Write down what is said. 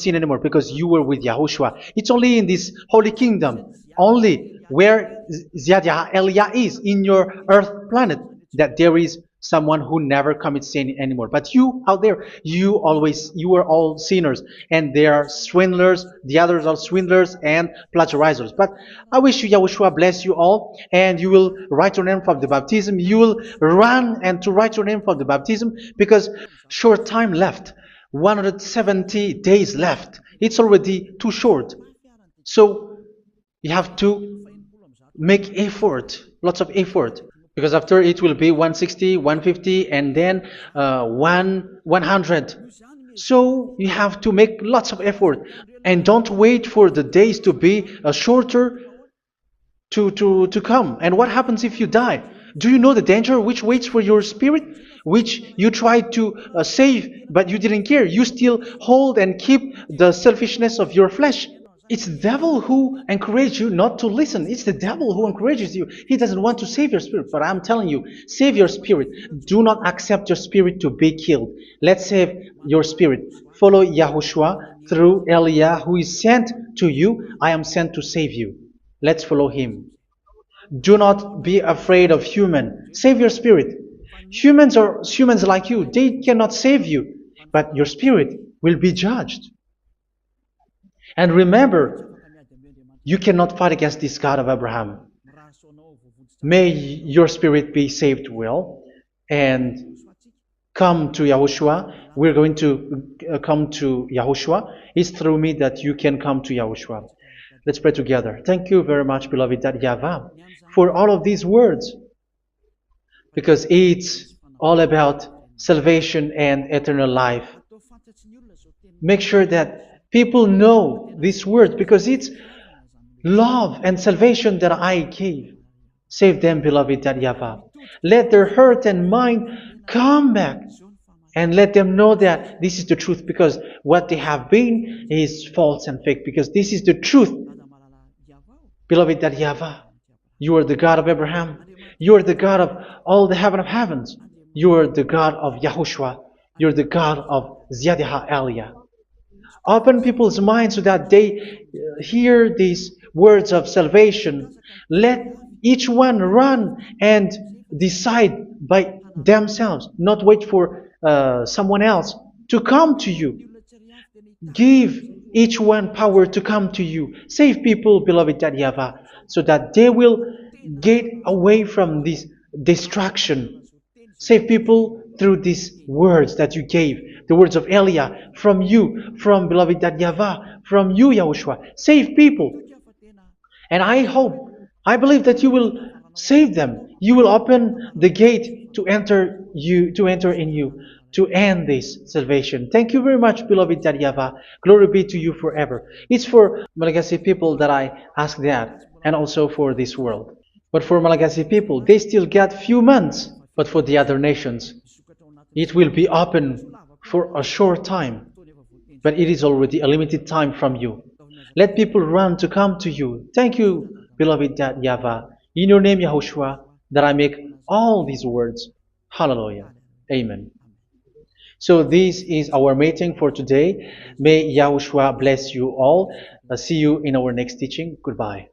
sin anymore because you were with Yahushua. It's only in this holy kingdom, only where YAH Elia is in your earth planet, that there is someone who never commits sin anymore. But you out there, you are all sinners, and they are swindlers. The others are swindlers and plagiarizers. But I wish you, Yahushua, bless you all, and you will write your name for the baptism. You will run and to write your name for the baptism, because short time left, 170 days left. It's already too short. So you have to make effort, lots of effort, because after it will be 160, 150, and then 100. So you have to make lots of effort, and don't wait for the days to be shorter to come. And what happens if you die? Do you know the danger which waits for your spirit, which you tried to save, but you didn't care? You still hold and keep the selfishness of your flesh. It's the devil who encourages you not to listen. It's the devil who encourages you. He doesn't want to save your spirit. But I'm telling you, save your spirit. Do not accept your spirit to be killed. Let's save your spirit. Follow Yahushua through Elia, who is sent to you. I am sent to save you. Let's follow him. Do not be afraid of human. Save your spirit. Humans are humans like you. They cannot save you. But your spirit will be judged. And remember, you cannot fight against this God of Abraham. May your spirit be saved well and come to Yahushua. We're going to come to Yahushua. It's through me that you can come to Yahushua. Let's pray together. Thank you very much, beloved YAHVAH, for all of these words, because it's all about salvation and eternal life. Make sure that people know this word, because it's love and salvation that I gave. Save them, beloved YAHVAH. Let their heart and mind come back, and let them know that this is the truth, because what they have been is false and fake, because this is the truth. Beloved YAHVAH, you are the God of Abraham. You are the God of all the heaven of heavens. You are the God of Yahushua. You are the God of YAH Elia. Open people's minds so that they hear these words of salvation. Let each one run and decide by themselves, not wait for someone else to come to you. Give each one power to come to you. Save people, beloved YAHVAH, so that they will get away from this distraction. Save people through these words that you gave, the words of Elia, from you, from beloved YAHVAH, from you, Yahushua. Save people. And I believe that you will save them. You will open the gate to enter in you, to end this salvation. Thank you very much, beloved YAHVAH. Glory be to you forever. It's for Malagasy people that I ask that, and also for this world. But for Malagasy people, they still get few months. But for the other nations, it will be open for a short time. But it is already a limited time from you. Let people run to come to you. Thank you, beloved YAHVAH. In your name, Yahushua, that I make all these words. Hallelujah. Amen. So this is our meeting for today. May Yahushua bless you all. See you in our next teaching. Goodbye.